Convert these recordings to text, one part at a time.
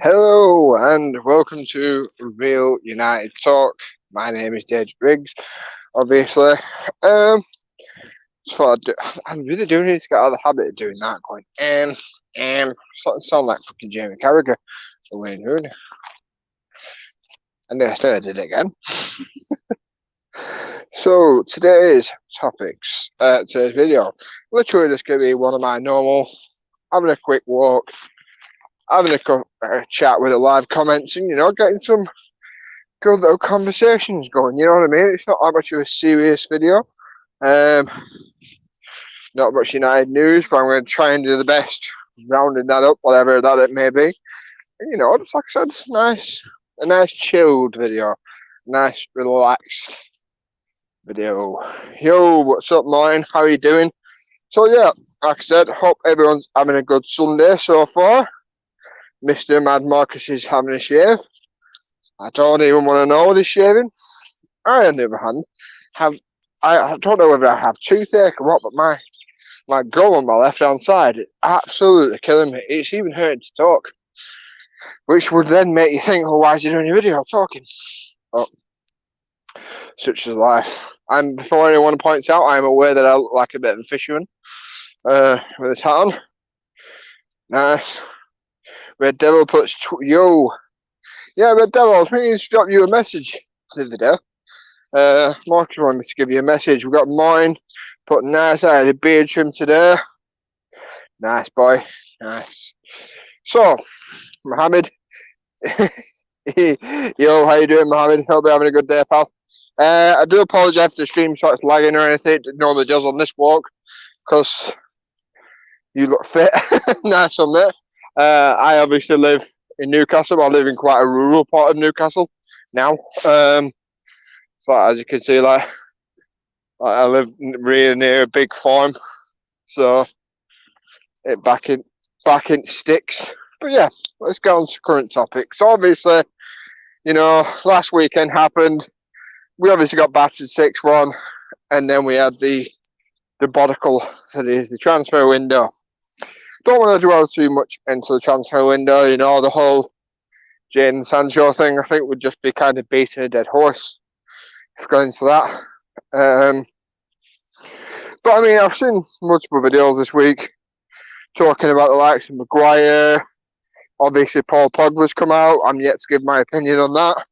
Hello and welcome to Real United Talk. My name is Dej Briggs, obviously. So I really do need to get out of the habit of doing that. Going sound like fucking Jamie Carragher or Wayne Rooney. And I did it again. So today's topics, today's video, literally just going to be one of my normal, having a quick walk, having a chat with the live comments, and getting some good little conversations going. You know what I mean? It's not that much of a serious video. Not much United news, but I'm going to try and do the best rounding that up, whatever that it may be. And, just like I said, a nice chilled video, nice relaxed video. Yo, what's up, Martin? How are you doing? So yeah, like I said, hope everyone's having a good Sunday so far. Mr. Mad Marcus is having a shave. I don't even want to know what he's shaving. I, on the other hand, I don't know whether I have toothache or what, but my gum on my left hand side is absolutely killing me. It's even hurting to talk, which would then make you think, why is he doing a video talking? But such is life. And before anyone points out, I'm aware that I look like a bit of a fisherman with this hat on. Nice. Red Devil puts yo. Yeah, Red Devil, I was meaning to drop you a message the other day. Marcus wanted me to give you a message. We've got mine. Put nice. I had a beard trim today. Nice, boy. Nice. So, Mohammed. Yo, how you doing, Mohammed? Hope you're having a good day, pal. I do apologise if the stream starts lagging or anything. It normally does on this walk, because you look fit. Nice one, mate. I obviously live in Newcastle. I live in quite a rural part of Newcastle now. So as you can see, like I live really near a big farm, so it back in sticks. But yeah, let's go on to current topics. So obviously, last weekend happened. We obviously got battered 6-1, and then we had the debacle that is the transfer window. Don't want to dwell too much into the transfer window. The whole Jadon Sancho thing, I think, would just be kind of beating a dead horse if going into that. But I mean, I've seen multiple videos this week talking about the likes of Maguire. Obviously, Paul Pogba's come out. I'm yet to give my opinion on that.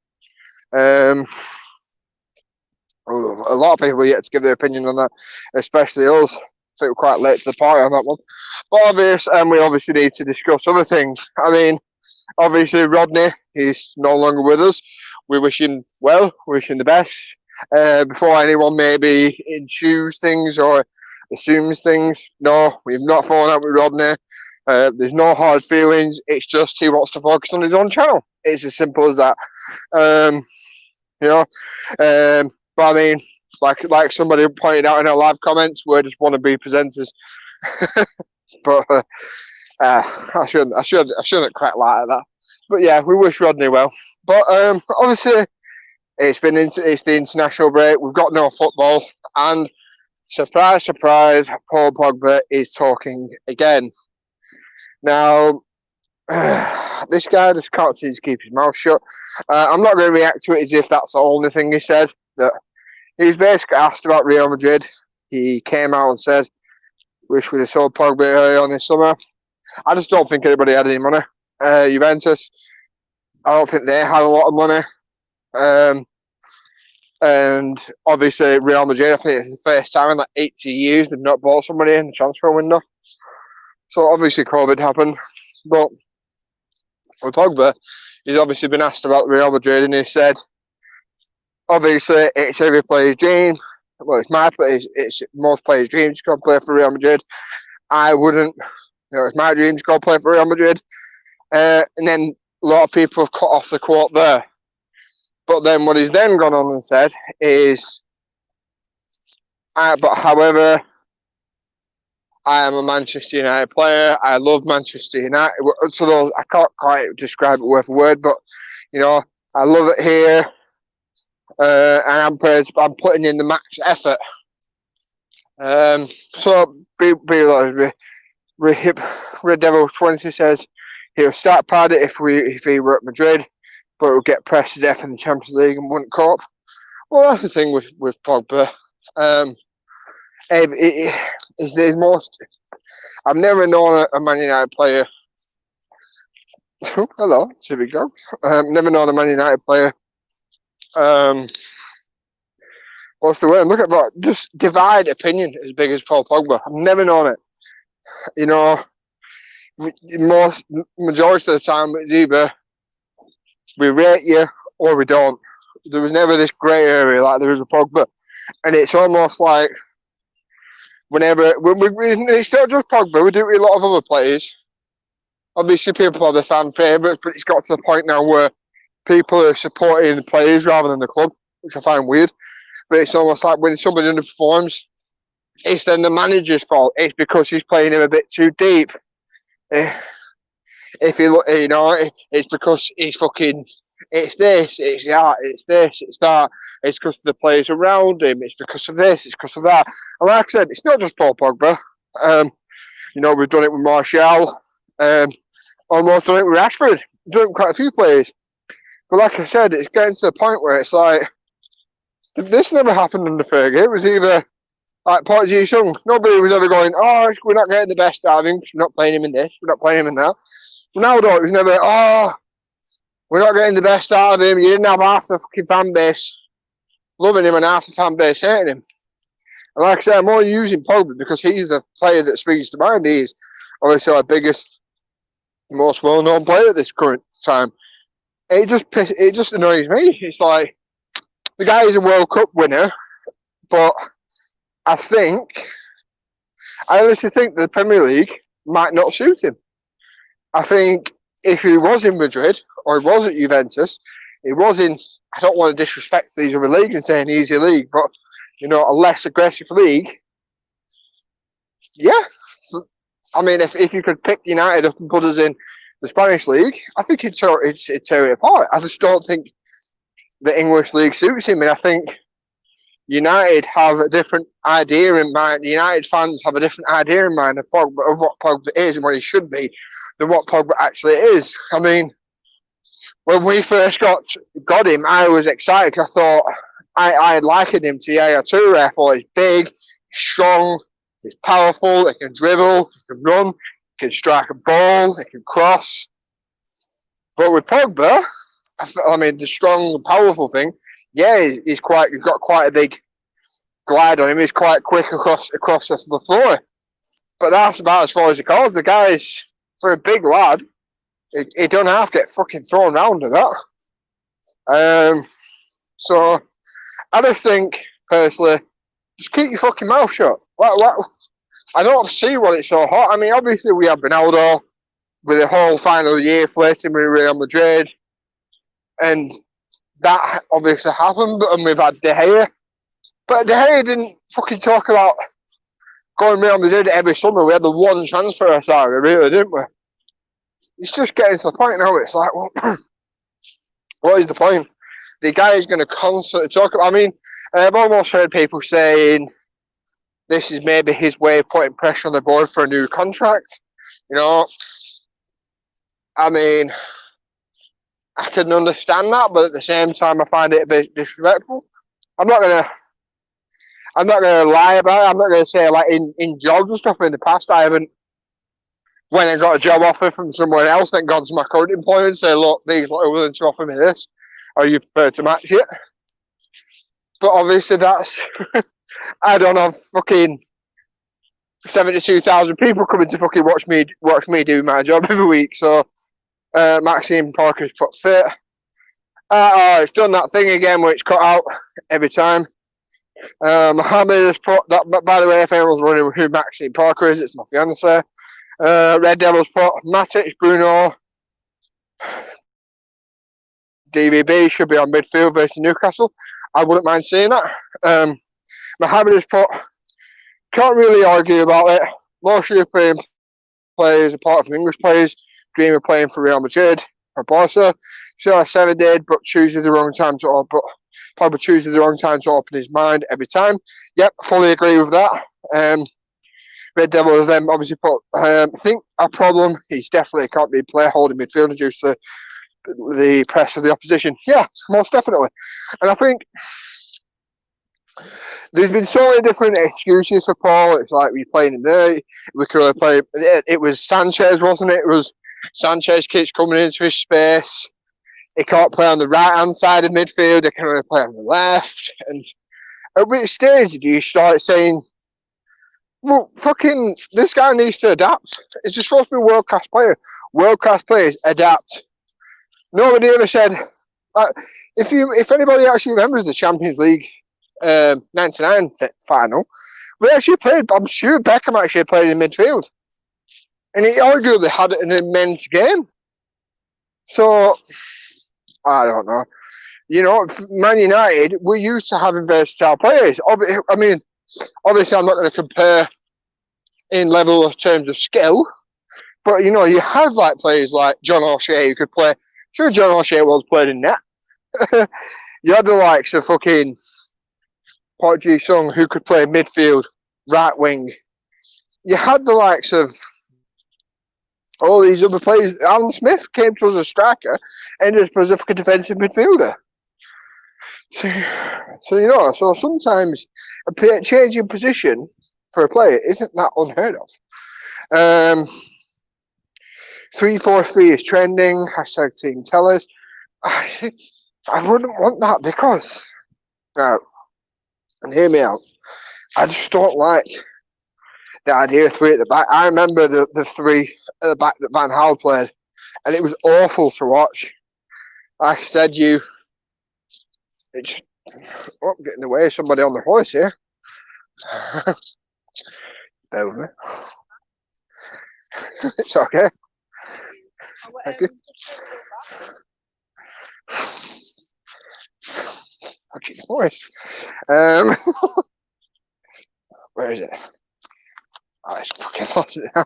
A lot of people are yet to give their opinion on that, especially us. So we're quite late to the party on that one. But we obviously need to discuss other things. I mean, obviously, Rodney, he's no longer with us. We wish him well, wish him the best. Before anyone maybe intues things or assumes things, no, we've not fallen out with Rodney. There's no hard feelings. It's just he wants to focus on his own channel. It's as simple as that. But I mean, like somebody pointed out in our live comments, we're just wannabe presenters. But I shouldn't crack light at that. But yeah, we wish Rodney well. But obviously, it's the international break. We've got no football, and surprise, surprise, Paul Pogba is talking again. Now, this guy just can't seem to keep his mouth shut. I'm not going to react to it as if that's the only thing he said. That he was basically asked about Real Madrid. He came out and said, "Wish we'd have sold Pogba earlier on this summer." I just don't think anybody had any money. Juventus, I don't think they had a lot of money. And obviously Real Madrid, I think it's the first time in like 80 years they've not bought somebody in the transfer window. So obviously COVID happened. But with Pogba, he's obviously been asked about Real Madrid, and he said, obviously it's every player's dream. Well, it's most players' dreams to go play for Real Madrid. I wouldn't. It's my dream to go play for Real Madrid. And then a lot of people have cut off the quote there. But then what he's then gone on and said is, but however, I am a Manchester United player. I love Manchester United. So I can't quite describe it word for word, but, I love it here. and I'm putting in the max effort. So be like Red Devil 20 says he'll start Pardy if he were at Madrid, but will get pressed to death in the Champions League and wouldn't cope. Well, that's the thing with Pogba. Is the most. I've never known a Man United player. Hello, here we go. Never known a Man United player. What's the word? Look at that. Just divide opinion as big as Paul Pogba. I've never known it. You know, majority of the time it's either we rate you or we don't. There was never this grey area like there is a Pogba, and it's almost like whenever it's not just Pogba, we do it with a lot of other players. Obviously, people are the fan favourites, but it's got to the point now where people are supporting the players rather than the club, which I find weird. But it's almost like when somebody underperforms, it's then the manager's fault. It's because he's playing him a bit too deep. If you look, it's because he's fucking. It's this, it's that, it's this, it's that. It's because of the players around him. It's because of this, it's because of that. And like I said, it's not just Paul Pogba. We've done it with Martial. Almost done it with Rashford. We've done it with quite a few players. But like I said, it's getting to the point where it's like, this never happened under Fergie. It was either like Park Ji-sung. Nobody was ever going, we're not getting the best out of him because we're not playing him in this, we're not playing him in that. Ronaldo, it was never, we're not getting the best out of him. You didn't have half the fucking fan base loving him and half the fan base hating him. And like I said, I'm only using Pogba because he's the player that springs to mind. He's obviously our biggest, most well-known player at this current time. It just annoys me. It's like, the guy is a World Cup winner, but I honestly think the Premier League might not suit him. I think if he was in Madrid or he was at Juventus, he was in, I don't want to disrespect these other leagues and say an easy league, but, a less aggressive league. Yeah. I mean, if you could pick United up and put us in the Spanish league, I think it'd tear it apart. I just don't think the English league suits him, and I think United have a different idea in mind. The United fans have a different idea in mind of what Pogba is and what he should be than what Pogba actually is. I mean, when we first got him, I was excited because I thought I likened him to Yaya Toure. I thought he's big, strong, he's powerful, he can dribble, he can run, he can strike a ball, he can cross. But with Pogba, I mean, the strong, powerful thing, he's got quite a big glide on him. He's quite quick across the floor. But that's about as far as he goes. The guy's, for a big lad, he don't have to get fucking thrown around in that. So, I just think, personally, just keep your fucking mouth shut. I don't see what it's so hot. I mean, obviously we have Ronaldo with the whole final year flirting with Real Madrid. And that obviously happened, and we've had De Gea. But De Gea didn't fucking talk about going Real Madrid every summer. We had the one transfer saga, really, didn't we? It's just getting to the point now. It's like, well, what is the point? The guy is going to constantly talk about. I mean, I've almost heard people saying this is maybe his way of putting pressure on the board for a new contract. I mean, I can understand that, but at the same time, I find it a bit disrespectful. I'm not gonna lie about it. I'm not gonna say like in jobs and stuff in the past, I haven't. When I got a job offer from someone else, then gone to my current employer and say, "Look, these lot are willing to offer me this. Are you prepared to match it?" But obviously, that's I don't have fucking 72,000 people coming to fucking watch me do my job every week. So Maxime Parker's put fit. It's done that thing again where it's cut out every time. Mohammed has put that. By the way, if anyone's wondering who Maxime Parker is, it's my fiance. Red Devils put Matic, Bruno, DVB should be on midfield versus Newcastle. I wouldn't mind seeing that. Mohammed has put, can't really argue about it. Most European players, apart from English players, dream of playing for Real Madrid or Barca. CR7 did, but chooses the wrong time to. But Probably choosing the wrong time to open his mind every time. Yep, fully agree with that. Red Devils then obviously put, I think our problem is definitely can't be player holding midfielder due to the press of the opposition. Yeah, most definitely. And I think there's been so many different excuses for Paul. It's like we playing in there. We could have played. It was Sanchez, wasn't it? It was Sanchez keeps coming into his space. He can't play on the right-hand side of midfield. He can only play on the left. And at which stage do you start saying, well, fucking, this guy needs to adapt. It's just supposed to be a world-class player. World-class players adapt. Nobody ever said, if anybody actually remembers the Champions League 99 final, we actually played, I'm sure Beckham actually played in midfield. And he arguably had an immense game. So, I don't know. You know, Man United, we're used to having versatile players. I mean, obviously I'm not going to compare in level of terms of skill, but, you know, you have like players like John O'Shea who could play. Sure, John O'Shea was played in net. You had the likes of fucking Park Ji-sung who could play midfield, right wing. You had the likes of all these other players. Alan Smith came to us as a striker, ended up as a defensive midfielder. So, you know, so sometimes a change in position for a player isn't that unheard of. 3-4-3 is trending. # team tell us. I wouldn't want that because, and hear me out, I just don't like the idea of 3 at the back. I remember the 3 at the back that Van Gaal played, and it was awful to watch. Like I said, it's I'm getting away with somebody on the horse here. Bear with me. It's okay. Thank you. Okay, horse. Where is it? Oh, it's fucking lost it now.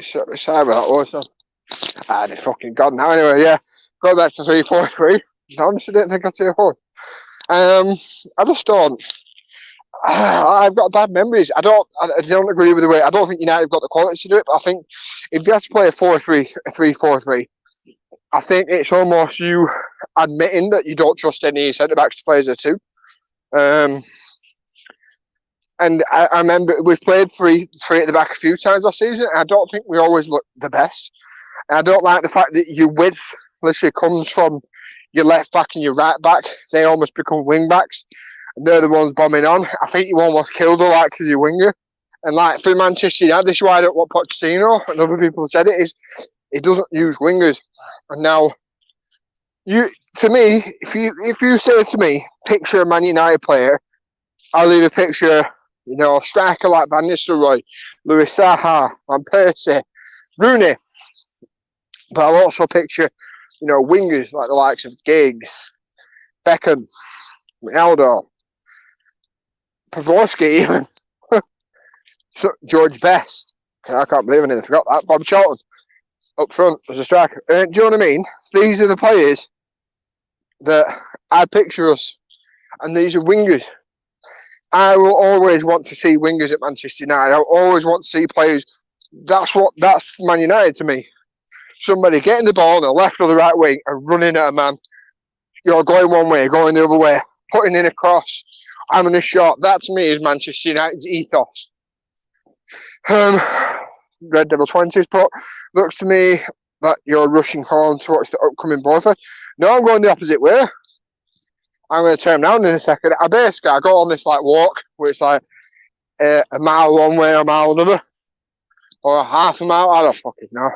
Sorry about that horse. They're fucking gone now. Anyway, yeah. Go back to 3-4-3. I honestly didn't think I'd say a horse. I just don't. I've got bad memories. I don't agree with the way. I don't think United have got the quality to do it. But I think if you have to play a 3-4-3, I think it's almost you admitting that you don't trust any centre backs to play as a 2. And I remember we've played 3 at the back a few times last season, and I don't think we always look the best. And I don't like the fact that your width literally comes from your left back and your right back. They almost become wing backs, and they're the ones bombing on. I think you almost killed the likes of your winger. And like for Manchester United, this is why I don't want Pochettino, and other people have said it, is he doesn't use wingers. And now, to me, if you say to me, picture a Man United player, I'll either picture, you know, a striker like Van Nistelrooy, Louis Saha, Van Persie, Rooney. But I'll also picture, you know, wingers like the likes of Giggs, Beckham, Ronaldo, Pavorsky even. So, George Best. I can't believe I nearly forgot that. Bob Charlton up front as a striker. Do you know what I mean? These are the players that I picture us, and these are wingers. I will always want to see wingers at Manchester United. I'll always want to see players. That's Man United to me. Somebody getting the ball on the left or the right wing and running at a man. You're going one way, going the other way, putting in a cross, having a shot. That to me is Manchester United's ethos. Red Devil 20s, but looks to me that you're rushing home towards the upcoming boyfriend. No, I'm going the opposite way. I'm going to turn around in a second. I go on this like walk where it's like a mile one way, a mile another, or a half a mile. I don't fucking know.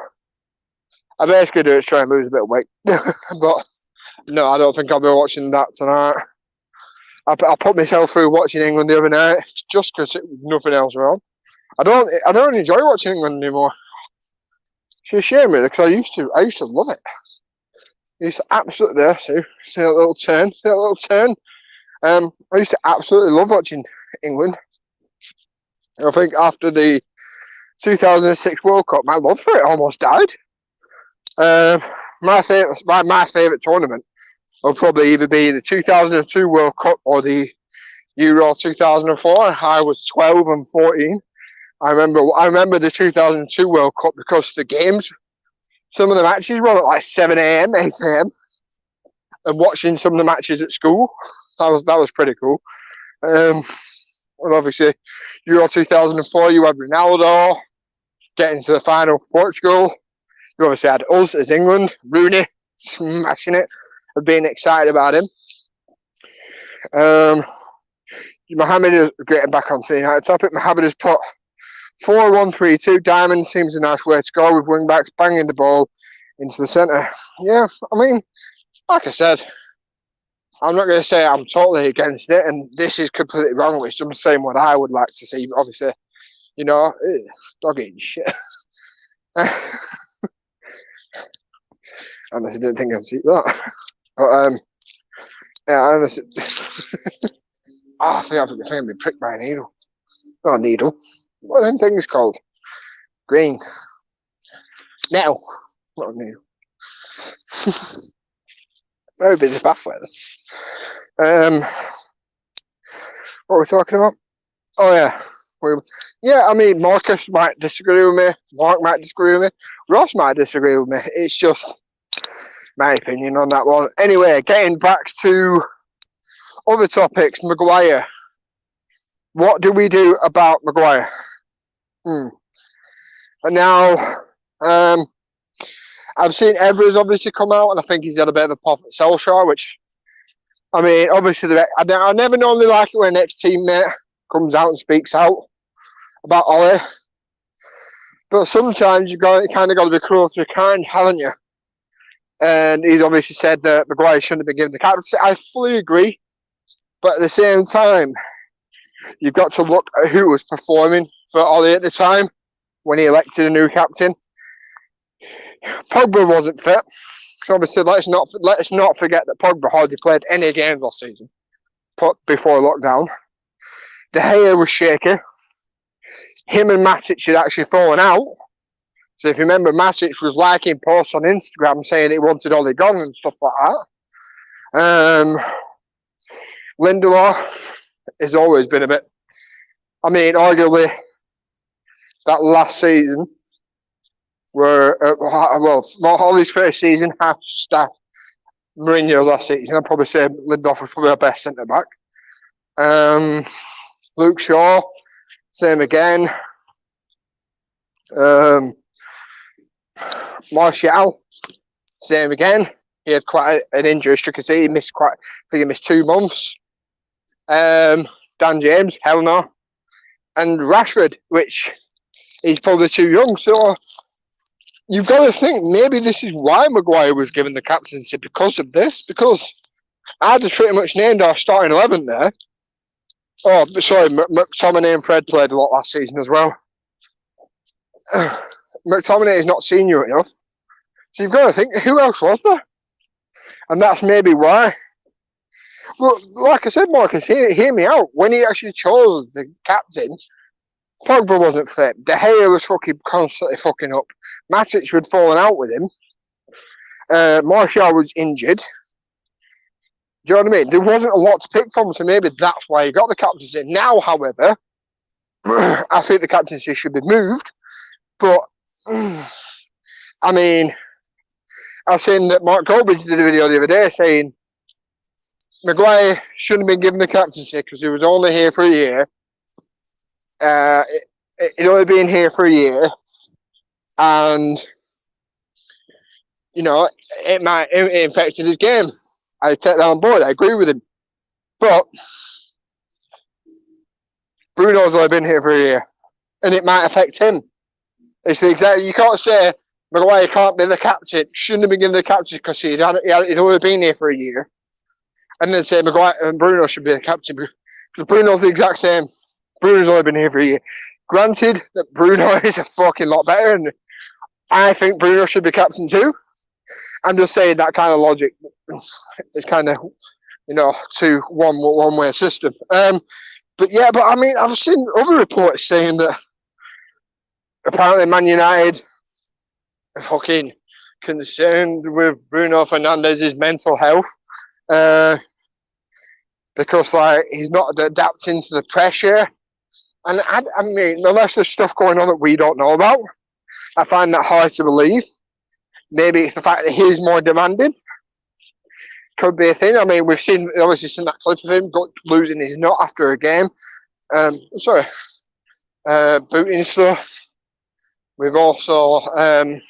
I basically do it to try and lose a bit of weight, but no, I don't think I'll be watching that tonight. I put myself through watching England the other night just because nothing else wrong. I don't enjoy watching England anymore. It's a shame really, because I used to love it. I used to absolutely see a little turn. I used to absolutely love watching England. I think after the 2006 World Cup, my love for it almost died. My favourite tournament will probably either be the 2002 World Cup or the Euro 2004. I was 12 and 14. I remember the 2002 World Cup because the games, some of the matches were at like 7 a.m., 8 a.m. and watching some of the matches at school. That was pretty cool. And obviously, Euro 2004, you had Ronaldo getting to the final for Portugal. You obviously had us as England, Rooney smashing it and being excited about him. Mohamed is getting back onto the United topic. Mohamed has put 4-1-3-2. Diamond seems a nice way to go with wing backs banging the ball into the centre. Yeah, I mean, like I said, I'm not going to say I'm totally against it, and this is completely wrong. It's just saying what I would like to see. Obviously, you know, dog eating shit. Honestly, didn't think I'd see that. But yeah, honestly, I think I've been pricked by a needle. Not a needle. What are them things called? Green. Nettle. Not a needle. Very busy pathway then. What were we talking about? Oh yeah. I mean, Marcus might disagree with me. Mark might disagree with me. Ross might disagree with me. It's just my opinion on that one. Anyway, getting back to other topics, Maguire. What do we do about Maguire? And now, I've seen Evra's obviously come out, and I think he's had a bit of a pop at Solskjaer, which, I mean, obviously, I never normally like it when an ex-teammate comes out and speaks out about Ollie. But sometimes you kind of got to be cruel to be kind, haven't you? And he's obviously said that Maguire shouldn't have been given the captaincy. I fully agree. But at the same time, you've got to look at who was performing for Ollie at the time when he elected a new captain. Pogba wasn't fit. So obviously, let's not forget that Pogba hardly played any games last season before lockdown. De Gea was shaky. Him and Matic had actually fallen out. So if you remember, Matic was liking posts on Instagram saying he wanted Ollie gone and stuff like that. Lindelof has always been a bit. I mean, arguably, that last season were not Ollie's first season, half staff. Mourinho's last season, I'd probably say Lindelof was probably our best centre back. Luke Shaw, same again. Martial, same again. He had quite an injury stricken season. I think he missed 2 months. Dan James, hell no. And Rashford, which he's probably too young. So you've got to think maybe this is why Maguire was given the captaincy, because of this. Because I just pretty much named our starting 11 there. Oh, sorry, McTominay and Fred played a lot last season as well. McTominay is not senior enough. So you've got to think, who else was there? And that's maybe why. Well, like I said, Marcus, hear me out. When he actually chose the captain, Pogba wasn't fit. De Gea was constantly fucking up. Matic had fallen out with him. Martial was injured. Do you know what I mean? There wasn't a lot to pick from, so maybe that's why he got the captaincy. Now, however, I think the captaincy should be moved. But, I mean, I've seen that Mark Goldbridge did a video the other day saying Maguire shouldn't have been given the captaincy because he was only here for a year. He'd only been here for a year. And, you know, it infected his game. I take that on board. I agree with him. But Bruno's only been here for a year. And it might affect him. It's the exact. You can't say Maguire can't be the captain. Shouldn't have been given the captain because he'd only been here for a year. And then say Maguire and Bruno should be the captain. Because Bruno's the exact same. Bruno's only been here for a year. Granted that Bruno is a fucking lot better, and I think Bruno should be captain too. I'm just saying that kind of logic. It's kind of, you know, one way system. But I mean, I've seen other reports saying that apparently Man United are fucking concerned with Bruno Fernandes's mental health because like he's not adapting to the pressure. And I mean, unless there's stuff going on that we don't know about, I find that hard to believe. Maybe it's the fact that he's more demanding. Could be a thing. I mean, we've obviously seen that clip of him losing his nut after a game. Booting stuff. We've also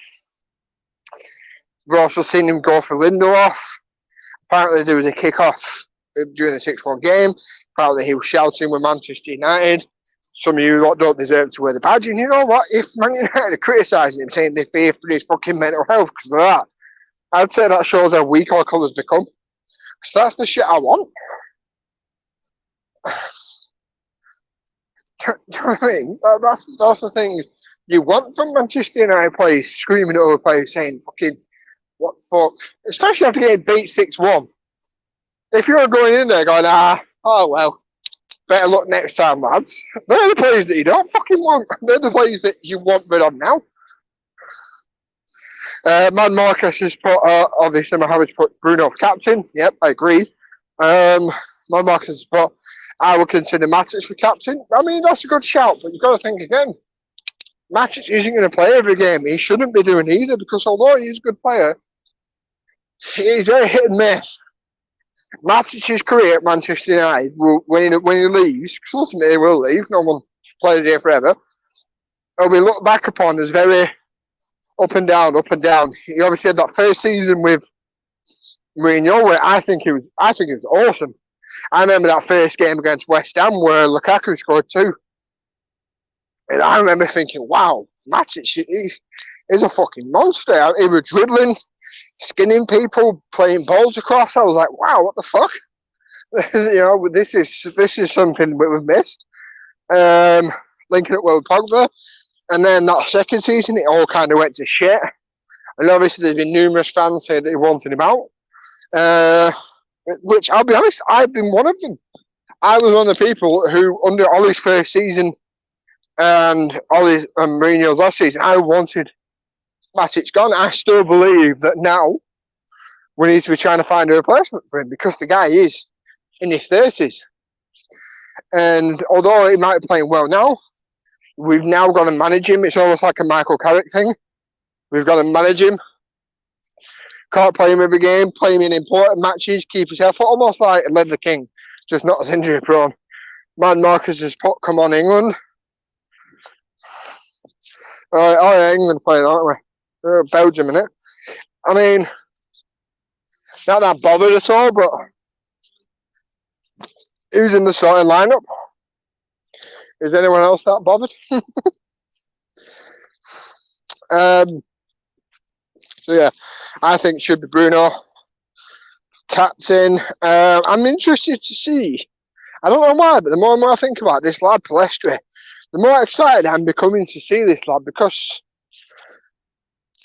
seen him go for Lindelof. Apparently, there was a kick-off during the 6-1 game. Apparently, he was shouting with Manchester United. Some of you lot don't deserve to wear the badge. And you know what? If Man United are criticising him, saying they fear for his fucking mental health because of that, I'd say that shows how weak our colours become. Because that's the shit I want. Do you know what I mean? That's the thing you want from Manchester United players, screaming at other players, saying, fucking, what the fuck? Especially after getting beat 6-1. If you're going in there going, oh well, better luck next time, lads. They're the players that you don't fucking want. They're the players that you want rid of now. Man Marcus has put, obviously, Mohamed's put Bruno captain. Yep, I agree. Man Marcus has put, I would consider Matic for captain. I mean, that's a good shout, but you've got to think again. Matic isn't going to play every game. He shouldn't be doing either because although he's a good player, he's very hit and miss. Matic's career at Manchester United, when he leaves, because ultimately he will leave, no one plays here forever, he'll be looked back upon as very up and down, up and down. He obviously had that first season with Mourinho, where I think it was awesome. I remember that first game against West Ham where Lukaku scored 2. And I remember thinking, wow, Matic, he's a fucking monster. He was dribbling, skinning people, playing balls across. I was like, wow, what the fuck? This is something we've missed. Linking it with Pogba. And then that second season, it all kind of went to shit. And obviously there's been numerous fans say that they wanted him out. Which, I'll be honest, I've been one of them. I was one of the people who, under Ollie's first season and Ollie's Mourinho's last season, I wanted Matic gone. I still believe that now we need to be trying to find a replacement for him because the guy is in his 30s. And although he might be playing well now, we've now got to manage him. It's almost like a Michael Carrick thing. We've got to manage him. Can't play him every game, play him in important matches, keep his health, almost like Led the King, just not as injury prone. Man Marcus has put, come on, England. England playing, aren't we? We're Belgium, innit? I mean, not that bothered at all, but who's in the starting lineup? Is anyone else that bothered? So yeah, I think it should be Bruno captain. I'm interested to see. I don't know why, but the more and more I think about this lad, Pellistri, the more excited I'm becoming to see this lad because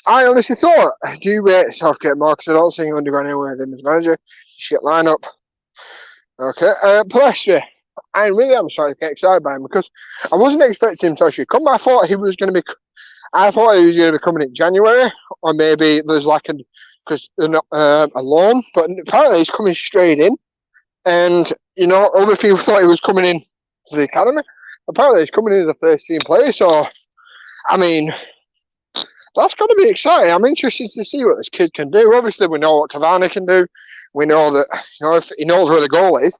I honestly thought, do you rate Southgate more? Because I don't think he's going to go anywhere with him as manager. Shit lineup. Okay, Pellistri. I really am starting to get excited by him because I wasn't expecting him to actually come. I thought he was going to be coming in January, or maybe there's like a loan, but apparently he's coming straight in. And, other people thought he was coming in to the academy. Apparently he's coming in as a first team player, so, I mean, that's going to be exciting. I'm interested to see what this kid can do. Obviously, we know what Cavani can do. We know that, if he knows where the goal is,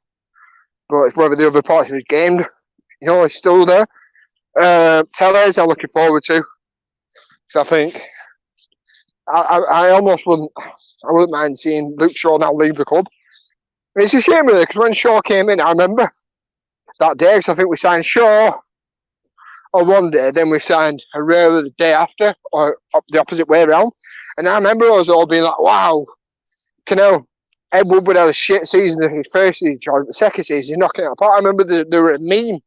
but it's whether the other parts of his game, he's still there. Tellez, I'm looking forward to. Because I think I almost wouldn't mind seeing Luke Shaw now leave the club. It's a shame really because when Shaw came in, I remember that day because I think we signed Shaw on one day, then we signed Herrera the day after, or the opposite way around. And I remember us all being like, "Wow, Ed Woodward had a shit season in his first season, but the second season he's knocking it apart." I remember there were a meme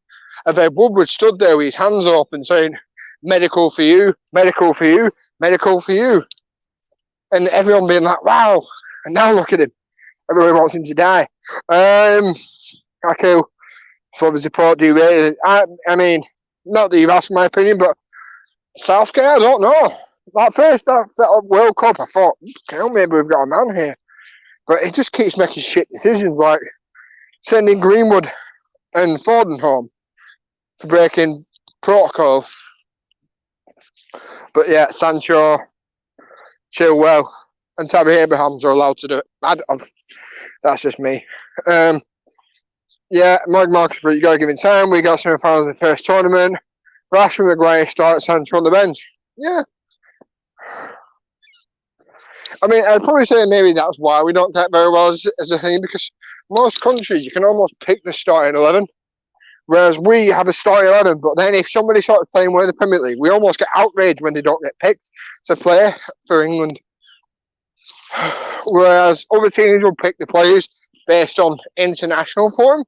of Ed Woodward stood there with his hands open saying, "Medical for you, medical for you, medical for you." And everyone being like, wow. And now look at him. Everyone wants him to die. Okay, so obviously Port do rate. I mean, not that you've asked my opinion, but Southgate, I don't know. That World Cup, I thought, maybe we've got a man here. But he just keeps making shit decisions, like sending Greenwood and Foden home for breaking protocol. But yeah, Sancho, Chilwell, and Tammy Abrahams are allowed to do it. That's just me. Yeah, Marcus, you got to give him time. We got semi-finals in the first tournament. Rashford, Maguire start, Sancho on the bench. Yeah. I mean, I'd probably say maybe that's why we don't get very well as a thing, because most countries, you can almost pick the starting 11, whereas we have a starting 11, but then if somebody starts playing well in the Premier League, we almost get outraged when they don't get picked to play for England. Whereas other teams will pick the players based on international form,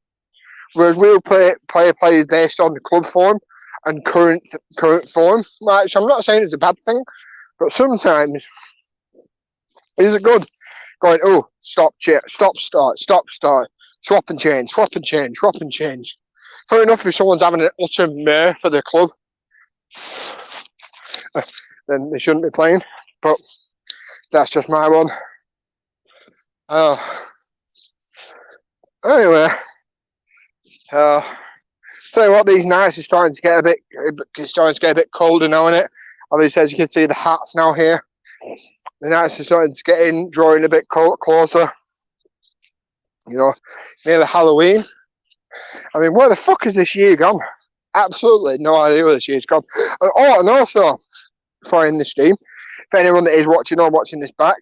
whereas we'll play players based on club form and current form. Right, so I'm not saying it's a bad thing, but sometimes is it good going, oh, stop, start, swap and change. Fair enough if someone's having an utter mare for the club, then they shouldn't be playing, but that's just my one. Anyway, tell you what, these nights are starting to get a bit colder now, innit? Obviously, as you can see, the hats now here. The nights are starting to drawing a bit closer. You know, nearly Halloween. I mean, where the fuck is this year gone? Absolutely no idea where this year's gone. Oh, and also, before I end the stream, for anyone that is watching or watching this back,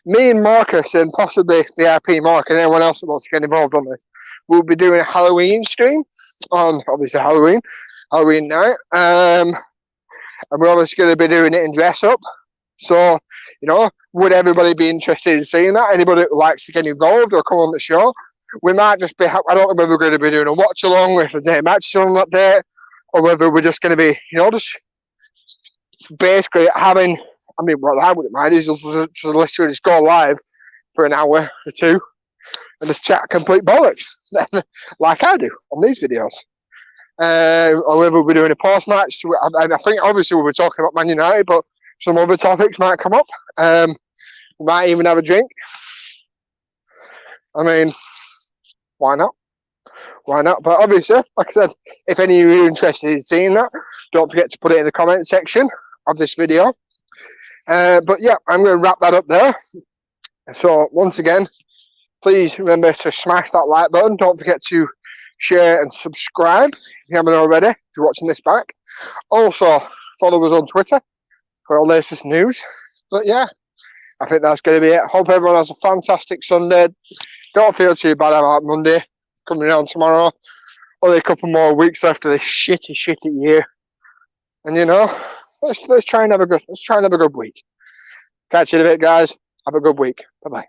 me and Marcus and possibly VIP Mark and anyone else that wants to get involved on this, we'll be doing a Halloween stream on, obviously, Halloween night. And we're obviously going to be doing it in dress up. So, you know, would everybody be interested in seeing that? Anybody that likes to get involved or come on the show? We might just be, I don't know whether we're going to be doing a watch along with the day match on that day, or whether we're just going to be, you know, just basically having, I mean, what I wouldn't mind is just literally just go live for an hour or two and just chat complete bollocks, like I do on these videos. Or whether we're doing a post match. I think obviously we'll be talking about Man United, but some other topics might come up. We might even have a drink. I mean, why not? Why not? But obviously, like I said, if any of you are interested in seeing that, don't forget to put it in the comment section of this video. But yeah, I'm going to wrap that up there. So once again, please remember to smash that like button. Don't forget to share and subscribe if you haven't already, if you're watching this back. Also, follow us on Twitter for all latest news. But yeah, I think that's going to be it. Hope everyone has a fantastic Sunday. Don't feel too bad about Monday coming around tomorrow. Only a couple more weeks after this shitty year. And you know, let's try and have a good week. Catch you in a bit, guys. Have a good week. Bye bye.